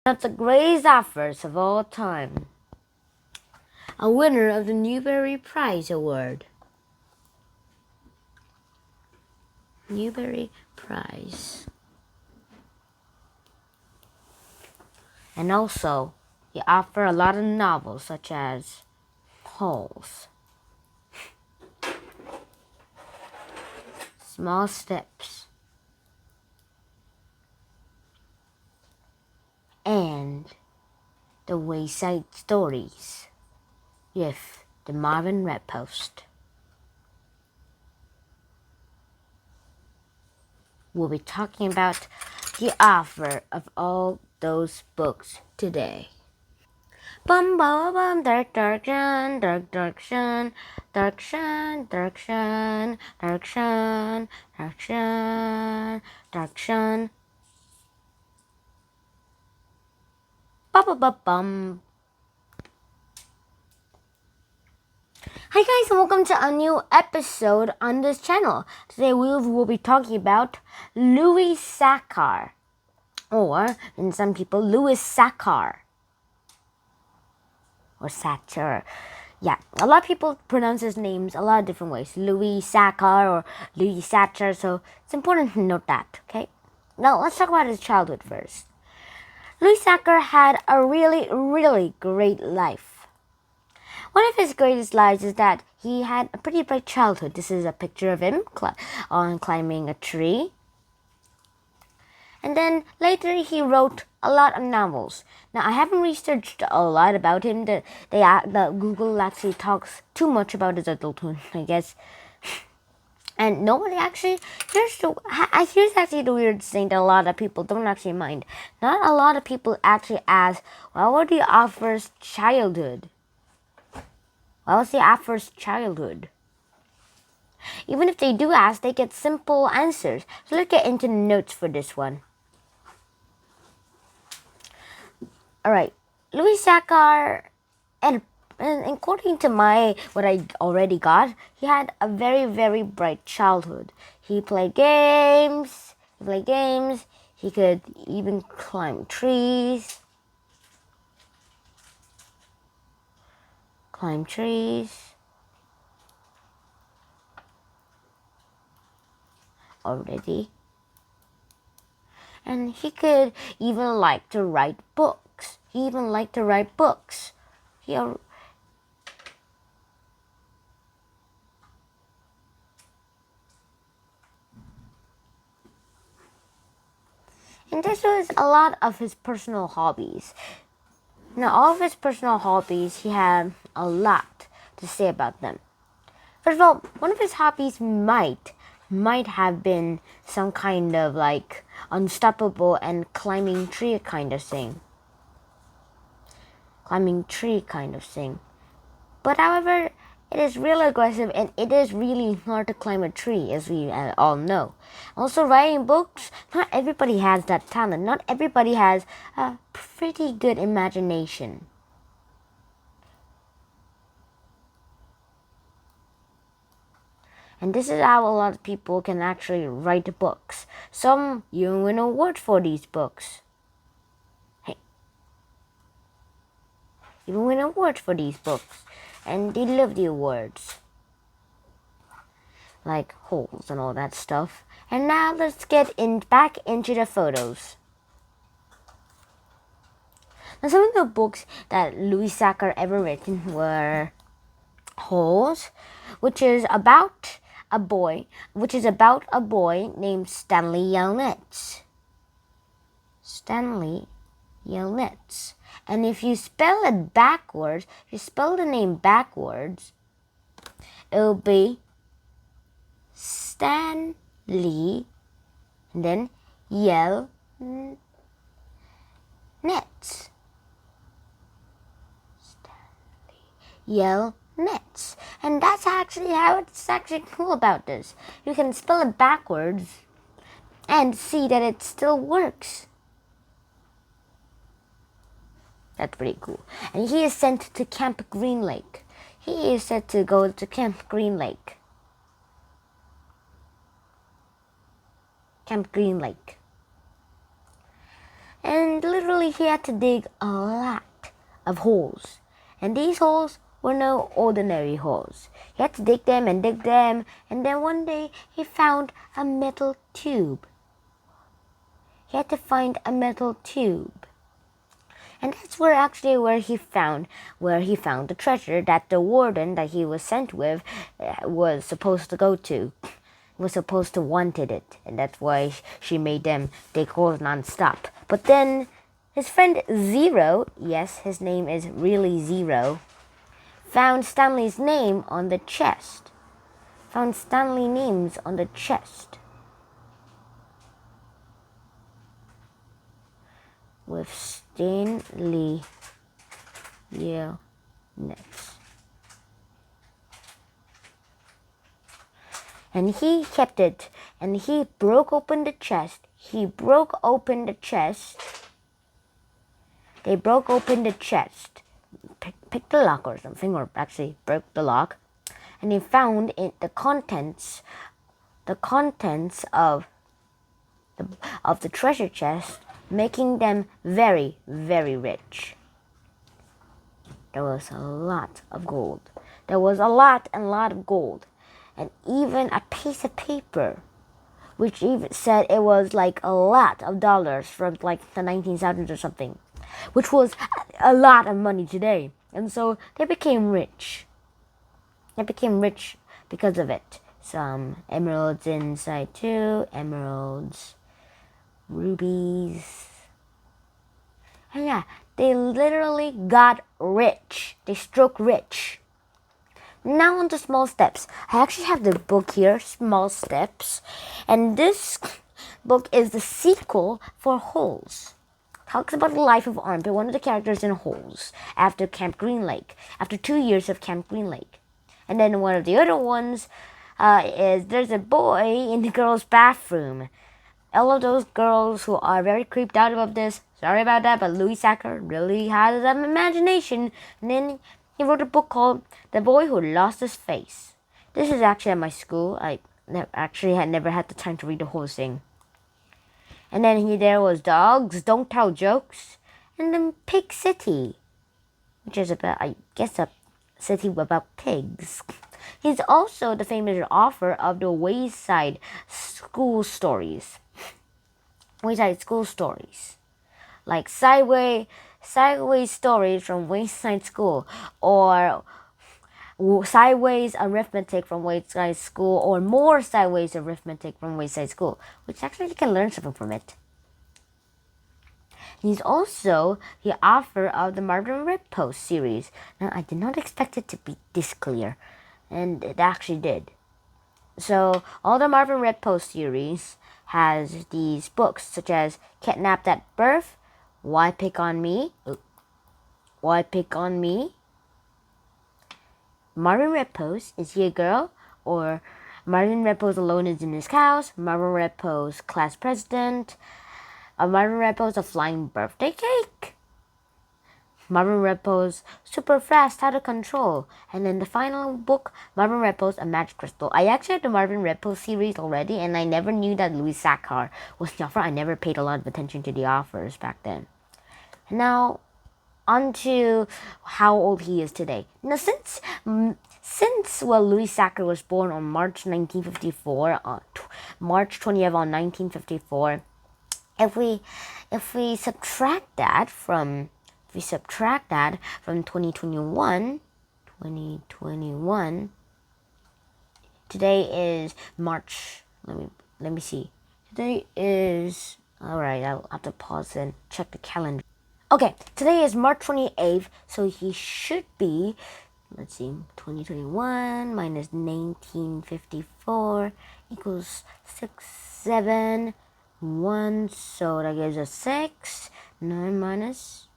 One of the greatest authors of all time, a winner of the Newbery Prize Award. Newbery Prize. And also, he authored a lot of novels such as Holes, Small Steps, and The Wayside Stories with the Marvin Red Post. We'll be talking about the author of all those books today. Bum bum bum, dark dark shun, dark dark shun, dark shun, dark shun, dark shun, dark shun, dark shun. Ba ba ba bum. Hi guys, and welcome to a new episode on this channel. Today we will be talking about Louis SACHAR, or in some people, Louis SACHAR, or SACHAR. Yeah, a lot of people pronounce his names a lot of different ways. Louis SACHAR or Louis SACHAR, so it's important to note that, okay? Now, let's talk about his childhood first. Louis SACHAR had a really great life. One of his greatest lives is that he had a pretty bright childhood. This is a picture of him climbing a tree. And then later he wrote a lot of novels. Now I haven't researched a lot about him. The Google actually talks too much about his adulthood, I guess. And nobody actually, here's actually the weird thing that a lot of people don't actually mind. Not a lot of people actually ask, what was the author's childhood? What was the author's childhood? Even if they do ask, they get simple answers. So let's get into the notes for this one. Alright, Louis SACHAR, and according to what I already got, he had a very bright childhood. He played games. He could even climb trees. Already. And he could even like to write books. And this was a lot of his personal hobbies. Now, all of his personal hobbies, he had a lot to say about them. First of all, one of his hobbies might have been some kind of like unstoppable and climbing tree kind of thing. But however, it is real aggressive and it is really hard to climb a tree, as we all know. Also, writing books, not everybody has that talent. Not everybody has a pretty good imagination. And this is how a lot of people can actually write books. Some even win awards for these books. And they love the awards. Like Holes and all that stuff. And now let's get back into the photos. Now, some of the books that Louis SACHAR ever written were Holes, which is about a boy named Stanley Yelnats. And if you spell it backwards, the name backwards, it'll be Stanley, and then Yelnats. And that's actually how it's actually cool about this. You can spell it backwards and see that it still works. That's pretty cool. And he is sent to Camp Green Lake. He is set to go to Camp Green Lake. And literally literally he had to dig a lot of holes. And these holes were no ordinary holes. He had to dig them, and then one day he found a metal tube. He had to find a metal tube. And that's where he found the treasure that the warden that he was sent with was supposed to go to. Was supposed to wanted it, and that's why she made them dig holes non-stop. But then his friend Zero, yes, his name is really Zero, found Stanley's name on the chest. Found Stanley names on the chest. With Stanley, yeah, next. And he kept it, and he broke open the chest. They broke open the chest. Picked the lock or something, or actually broke the lock. And he found the contents of the treasure chest, making them very, very rich. There was a lot of gold. There was a lot of gold. And even a piece of paper, which even said it was like a lot of dollars from like the 1970s or something, which was a lot of money today. And so they became rich. They became rich because of it. Some emeralds inside too, emeralds, rubies. And yeah, they literally got rich. They struck rich. Now on to Small Steps. I actually have the book here, Small Steps. And this book is the sequel for Holes. Talks about the life of Armpit, one of the characters in Holes, after Camp Green Lake, after 2 years of Camp Green Lake. And then one of the other ones is there's a boy in the girls' bathroom. All of those girls who are very creeped out about this, sorry about that, but Louis SACHAR really has an imagination. And then he wrote a book called The Boy Who Lost His Face. This is actually at my school. I had never had the time to read the whole thing. And then there was Dogs Don't Tell Jokes, and then Pig City, which is about, I guess, a city about pigs. He's also the famous author of the Wayside School Stories. Wayside School Stories. Like sideways stories from Wayside School, or sideways arithmetic from Wayside School, or more sideways arithmetic from Wayside School, which actually you can learn something from it. He's also the author of the Marvin Redpost series. Now, I did not expect it to be this clear, and it actually did. So, all the Marvin Redpost series has these books, such as Kidnapped at Birth, Why Pick on Me? Why Pick on Me? Marvin Redpost, Is He a Girl? Or Marvin Redpost Alone is in His House, Marvin Redpost Class President, Marvin Redpost A Flying Birthday Cake, Marvin Redpost Super Fast Out of Control, and then the final book, Marvin Redpost A Magic Crystal. I actually had the Marvin Redpost series already, and I never knew that Louis SACHAR was the author. I never paid a lot of attention to the authors back then. Now, on to how old he is today. Now, since Louis SACHAR was born on March 1954, March 20th on 1954, if we subtract that from 2021, today is March. Let me see. Today is, all right. I'll have to pause and check the calendar. Okay, today is March 28th, so he should be, let's see, 2021 minus 1954 equals 671, so that gives us 6, 9 minus.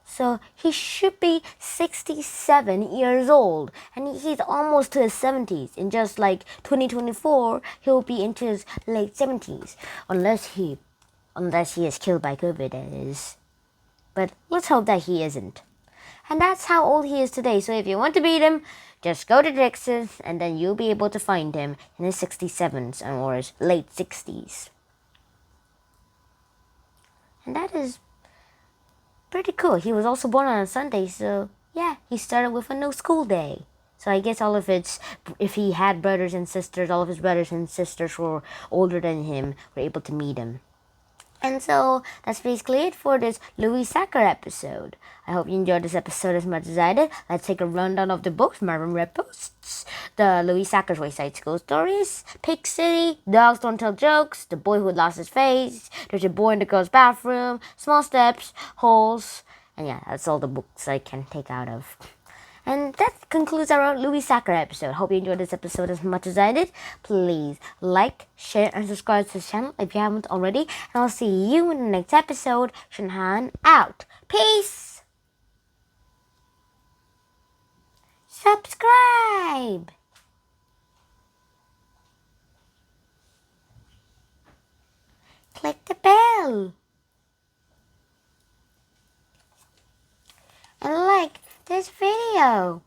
So he should be 67 years old, and he's almost to his 70s. In just like 2024, he'll be into his late 70s, unless he is killed by COVID, that is. But let's hope that he isn't. And that's how old he is today. So if you want to beat him, just go to Texas, and then you'll be able to find him in his 67s or his late 60s. And that is pretty cool. He was also born on a Sunday, so yeah, he started with a no school day. So I guess all of it's, if he had brothers and sisters, all of his brothers and sisters were older than him, were able to meet him. And so that's basically it for this Louis SACHAR episode. I hope you enjoyed this episode as much as I did. Let's take a rundown of the books. Marvin Red Posts, the Louis SACHAR's Wayside School Stories, Pig City, Dogs Don't Tell Jokes, The Boy Who Had Lost His Face, There's a Boy in the Girl's Bathroom, Small Steps, Holes, and yeah, that's all the books I can take out of. And that concludes our Louis SACHAR episode. Hope you enjoyed this episode as much as I did. Please like, share, and subscribe to this channel if you haven't already. And I'll see you in the next episode. Shanhan out. Peace! Subscribe! Click the bell. And like this video.